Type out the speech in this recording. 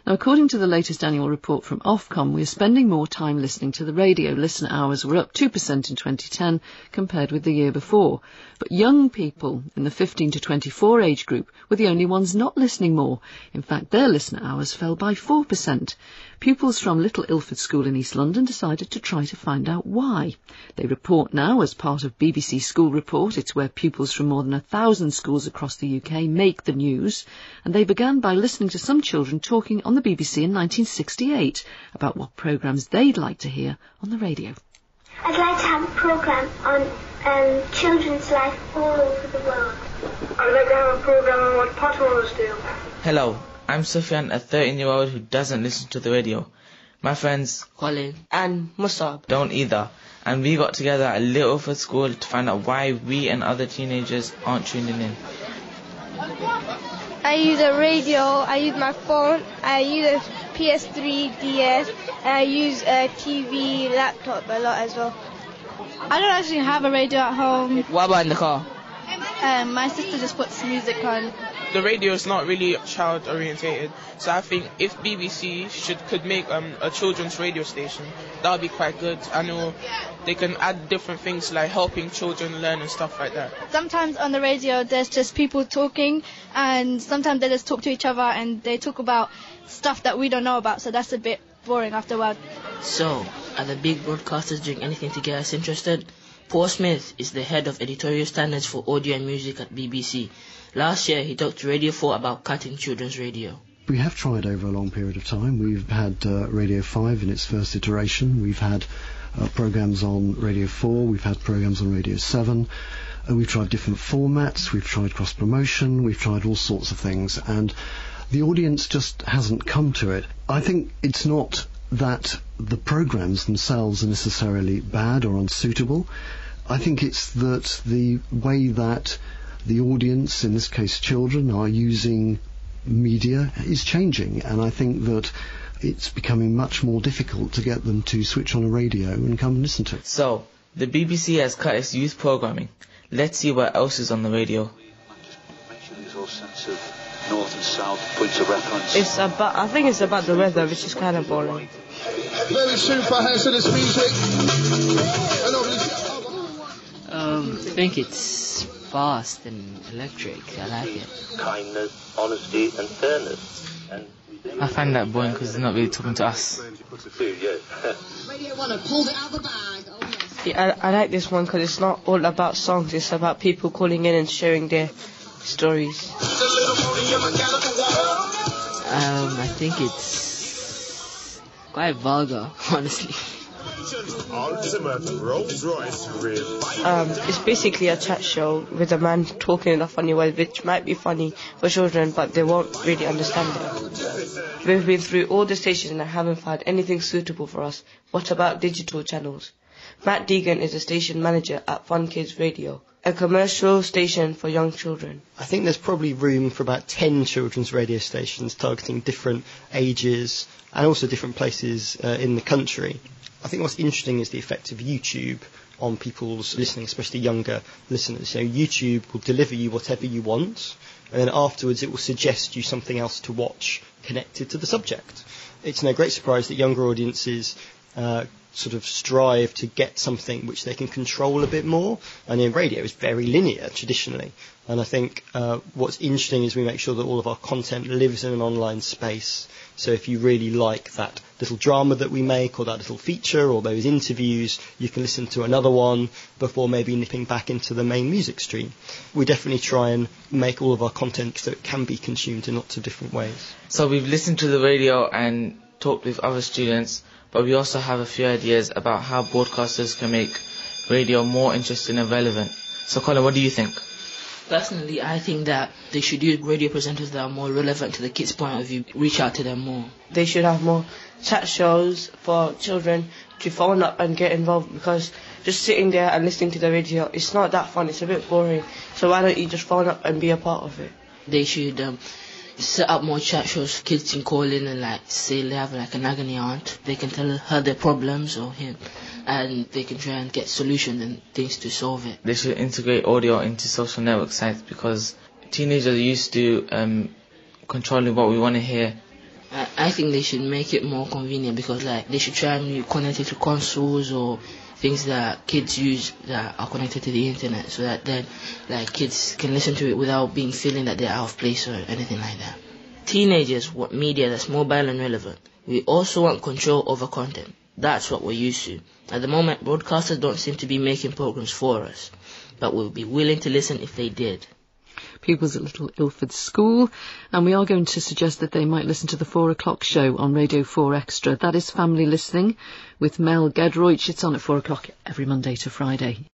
Now, according to the latest annual report from Ofcom, we are spending more time listening to the radio. Listener hours were up 2% in 2010 compared with the year before. But young people in the 15 to 24 age group were the only ones not listening more. In fact, their listener hours fell by 4%. Pupils from Little Ilford School in East London decided to try to find out why. They report now as part of BBC School Report. It's where pupils from more than 1,000 schools across the UK make the news. And they began by listening to some children talking on the BBC in 1968 about what programmes they'd like to hear on the radio. I'd like to have a programme on children's life all over the world. I'd like to have a programme on what potholes do. Hello, I'm Sufyan, a 13-year-old who doesn't listen to the radio. My friends Colin and Musab don't either, and we got together at Little Ilford School to find out why we and other teenagers aren't tuning in. I use a radio, I use my phone, I use a PS3, DS, and I use a TV, laptop a lot as well. I don't actually have a radio at home. What about in the car? My sister just puts music on. The radio is not really child orientated, so I think if BBC could make a children's radio station, that would be quite good. I know they can add different things like helping children learn and stuff like that. Sometimes on the radio there's just people talking, and sometimes they just talk to each other and they talk about stuff that we don't know about, so that's a bit boring after a while. So, are the big broadcasters doing anything to get us interested? Paul Smith is the head of editorial standards for audio and music at BBC. Last year, he talked to Radio 4 about cutting children's radio. We have tried over a long period of time. We've had Radio 5 in its first iteration. We've had programmes on Radio 4. We've had programmes on Radio 7. We've tried different formats. We've tried cross-promotion. We've tried all sorts of things. And the audience just hasn't come to it. I think it's not that the programmes themselves are necessarily bad or unsuitable. I think it's that the way that the audience, in this case children, are using media is changing, and I think that it's becoming much more difficult to get them to switch on a radio and come and listen to it. So, the BBC has cut its youth programming. Let's see what else is on the radio. North and south points of reference. I think it's about the weather, which is kind of boring. Very super hazardous music. I think it's fast and electric. I like it. Kindness, honesty and fairness. I find that boring because they're not really talking to us. Radio 1 have pulled it out of the bag. Oh, yes. Yeah, I like this one because it's not all about songs, it's about people calling in and sharing their stories. I think it's quite vulgar, honestly. It's basically a chat show with a man talking in a funny way, which might be funny for children, but they won't really understand it. We've been through all the stations and I haven't found anything suitable for us. What about digital channels? Matt Deegan is a station manager at Fun Kids Radio, a commercial station for young children. I think there's probably room for about 10 children's radio stations targeting different ages and also different places in the country. I think what's interesting is the effect of YouTube on people's listening, especially younger listeners. So YouTube will deliver you whatever you want, and then afterwards it will suggest you something else to watch connected to the subject. It's no great surprise that younger audiences sort of strive to get something which they can control a bit more, and in radio is very linear traditionally. And I think what's interesting is we make sure that all of our content lives in an online space. So if you really like that little drama that we make, or that little feature, or those interviews, you can listen to another one before maybe nipping back into the main music stream. We definitely try and make all of our content so it can be consumed in lots of different ways. So we've listened to the radio and talked with other students, but we also have a few ideas about how broadcasters can make radio more interesting and relevant. So Colin, what do you think? Personally, I think that they should use radio presenters that are more relevant to the kids' point of view, reach out to them more. They should have more chat shows for children to phone up and get involved, because just sitting there and listening to the radio, it's not that fun, it's a bit boring. So why don't you just phone up and be a part of it? They should set up more chat shows for kids can call in and say they have an agony aunt. They can tell her their problems or him, and they can try and get solutions and things to solve it. They should integrate audio into social network sites, because teenagers are used to controlling what we want to hear I think they should make it more convenient, because like they should try and connect it to consoles or things that kids use that are connected to the internet, so that then like kids can listen to it without feeling that they're out of place or anything like that. Teenagers want media that's mobile and relevant. We also want control over content. That's what we're used to. At the moment, broadcasters don't seem to be making programs for us, but we'll be willing to listen if they did. Pupils at Little Ilford School, and we are going to suggest that they might listen to the 4 o'clock show on Radio 4 Extra. That is Family Listening with Mel Gedroych. It's on at 4 o'clock every Monday to Friday.